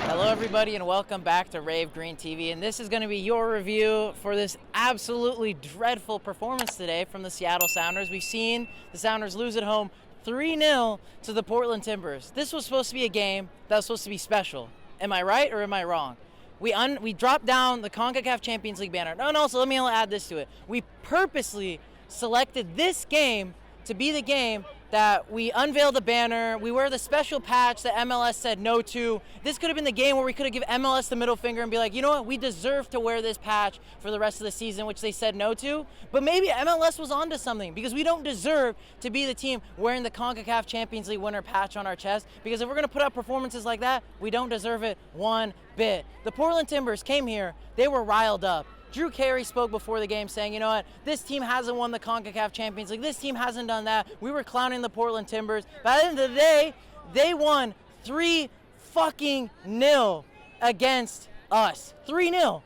Hello everybody and welcome back to Rave Green TV, and this is going to be your review for this absolutely dreadful performance today from the Seattle Sounders. We've seen the Sounders lose at home 3-0 to the Portland Timbers. This was supposed to be a game that was supposed to be special. Am I right or am I wrong? We dropped down the CONCACAF Champions League banner. No, so let me add this to it. We purposely selected this game to be the game that we unveil the banner, we wear the special patch that MLS said no to. This could have been the game where we could have given MLS the middle finger and be like, you know what, we deserve to wear this patch for the rest of the season, which they said no to. But maybe MLS was onto something, because we don't deserve to be the team wearing the CONCACAF Champions League winner patch on our chest, because if we're going to put up performances like that, we don't deserve it one bit. The Portland Timbers came here, they were riled up. Drew Carey spoke before the game saying, you know what, this team hasn't won the CONCACAF Champions League. This team hasn't done that. We were clowning the Portland Timbers. But at the end of the day, they won 3-0 against us. 3-0.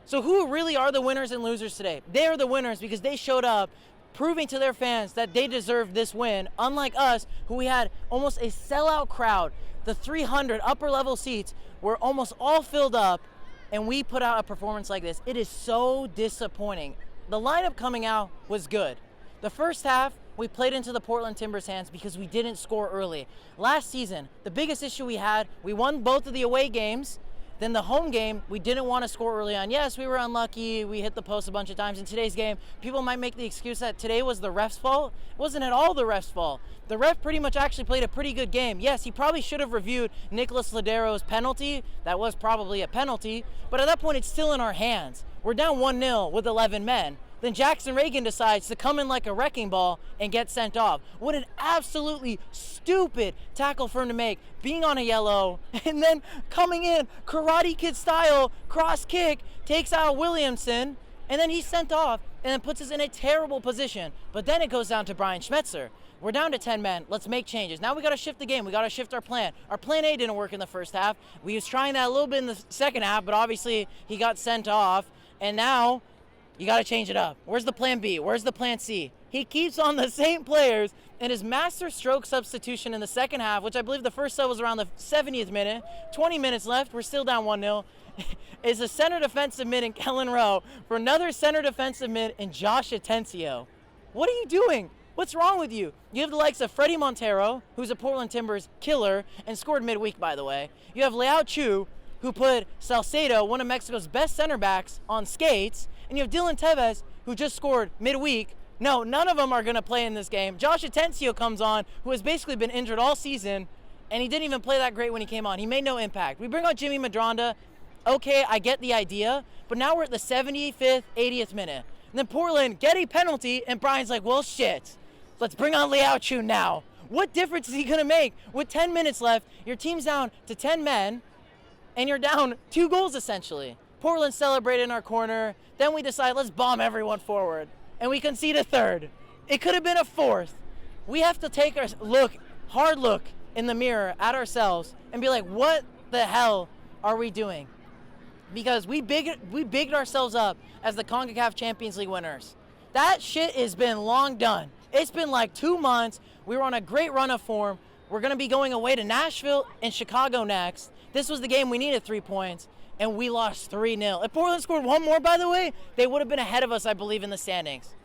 So who really are the winners and losers today? They are the winners because they showed up proving to their fans that they deserve this win, unlike us, who we had almost a sellout crowd. The 300 upper-level seats were almost all filled up, and we put out a performance like this. It is so disappointing. The lineup coming out was good. The first half, we played into the Portland Timbers' hands because we didn't score early. Last season, the biggest issue we had, we won both of the away games. Then the home game, we didn't want to score early on. Yes, we were unlucky. We hit the post a bunch of times. In today's game, people might make the excuse that today was the ref's fault. It wasn't at all the ref's fault. The ref pretty much actually played a pretty good game. Yes, he probably should have reviewed Nicolás Lodeiro's penalty. That was probably a penalty. But at that point, it's still in our hands. We're down 1-0 with 11 men. Then Jackson Ragen decides to come in like a wrecking ball and get sent off. What an absolutely stupid tackle for him to make, being on a yellow, and then coming in, Karate Kid style, cross kick, takes out Williamson, and then he's sent off and then puts us in a terrible position. But then it goes down to Brian Schmetzer. We're down to 10 men. Let's make changes. Now we got to shift the game. We got to shift our plan. Our plan A didn't work in the first half. We was trying that a little bit in the second half, but obviously he got sent off, and now you got to change it up. Where's the plan B? Where's the plan C? He keeps on the same players, and his master stroke substitution in the second half, which I believe the first sub was around the 70th minute, 20 minutes left, we're still down 1-0, is a center defensive mid in Kelyn Rowe for another center defensive mid in Josh Atencio. What are you doing? What's wrong with you? You have the likes of Fredy Montero, who's a Portland Timbers killer and scored midweek, by the way. You have Leao Chu, who put Salcedo, one of Mexico's best center backs, on skates. And you have Dylan Teves, who just scored midweek. No, none of them are going to play in this game. Josh Atencio comes on, who has basically been injured all season, and he didn't even play that great when he came on. He made no impact. We bring on Jimmy Medranda. Okay, I get the idea, but now we're at the 75th, 80th minute. And then Portland get a penalty, and Brian's like, well, shit. Let's bring on Leao Chu now. What difference is he going to make? With 10 minutes left, your team's down to 10 men, and you're down 2 goals essentially. Portland celebrated in our corner. Then we decide, let's bomb everyone forward. And we concede a third. It could have been a fourth. We have to take our hard look in the mirror at ourselves and be like, what the hell are we doing? Because we bigged ourselves up as the CONCACAF Champions League winners. That shit has been long done. It's been like 2 months. We were on a great run of form. We're going to be going away to Nashville and Chicago next. This was the game we needed 3 points, and we lost 3-0. If Portland scored one more, by the way, they would have been ahead of us, I believe, in the standings.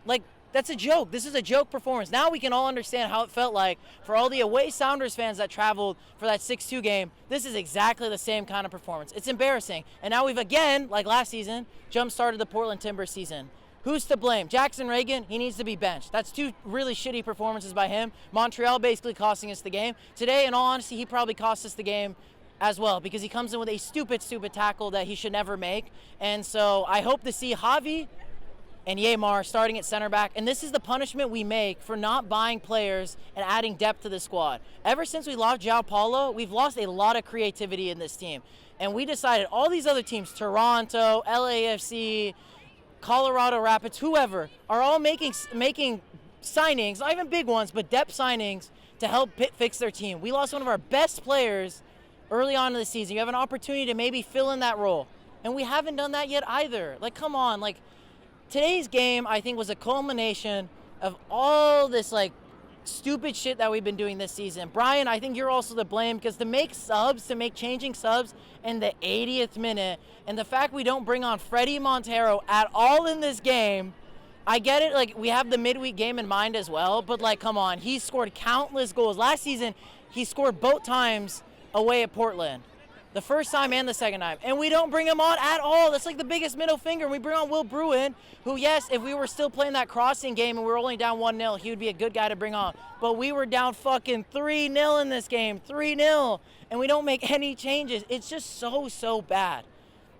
Like, that's a joke. This is a joke performance. Now we can all understand how it felt like for all the away Sounders fans that traveled for that 6-2 game. This is exactly the same kind of performance. It's embarrassing. And now we've again, like last season, jump-started the Portland Timbers season. Who's to blame? Jackson Ragen, he needs to be benched. That's 2 really shitty performances by him. Montreal basically costing us the game. Today, in all honesty, he probably cost us the game as well because he comes in with a stupid tackle that he should never make. And so I hope to see Javi and Yeimar starting at center back. And this is the punishment we make for not buying players and adding depth to the squad. Ever since we lost João Paulo, we've lost a lot of creativity in this team. And we decided all these other teams, Toronto, LAFC, Colorado Rapids, whoever, are all making signings, not even big ones, but depth signings to help fix their team. We lost one of our best players early on in the season. You have an opportunity to maybe fill in that role. And we haven't done that yet either. Like, come on. Like, today's game, I think, was a culmination of all this, like, stupid shit that we've been doing this season. Brian, I think you're also to blame because to make changing subs in the 80th minute, and the fact we don't bring on Fredy Montero at all in this game, I get it, like, we have the midweek game in mind as well, but, like, come on, he scored countless goals. Last season, he scored both times away at Portland. The first time and the second time. And we don't bring him on at all. That's like the biggest middle finger. And we bring on Will Bruin, who, yes, if we were still playing that crossing game and we were only down 1-0, he would be a good guy to bring on. But we were down fucking 3-0 in this game. 3-0. And we don't make any changes. It's just so bad.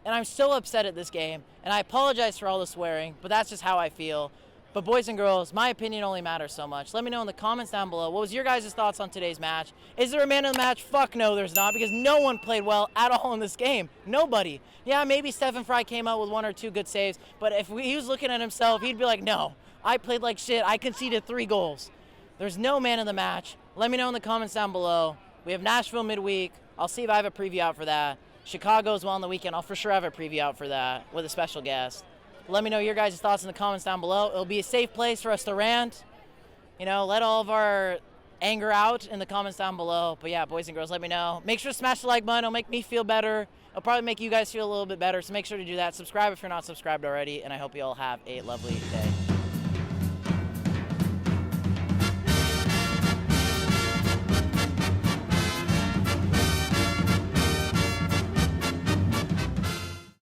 And I'm so upset at this game. And I apologize for all the swearing, but that's just how I feel. But boys and girls, my opinion only matters so much. Let me know in the comments down below. What was your guys' thoughts on today's match? Is there a man of the match? Fuck no, there's not, because no one played well at all in this game. Nobody. Yeah, maybe Stefan Frei came out with 1 or 2 good saves, but if he was looking at himself, he'd be like, no, I played like shit. I conceded 3 goals. There's no man of the match. Let me know in the comments down below. We have Nashville midweek. I'll see if I have a preview out for that. Chicago as well on the weekend. I'll for sure have a preview out for that with a special guest. Let me know your guys' thoughts in the comments down below. It'll be a safe place for us to rant. You know, let all of our anger out in the comments down below. But yeah, boys and girls, let me know. Make sure to smash the like button. It'll make me feel better. It'll probably make you guys feel a little bit better. So make sure to do that. Subscribe if you're not subscribed already. And I hope you all have a lovely day.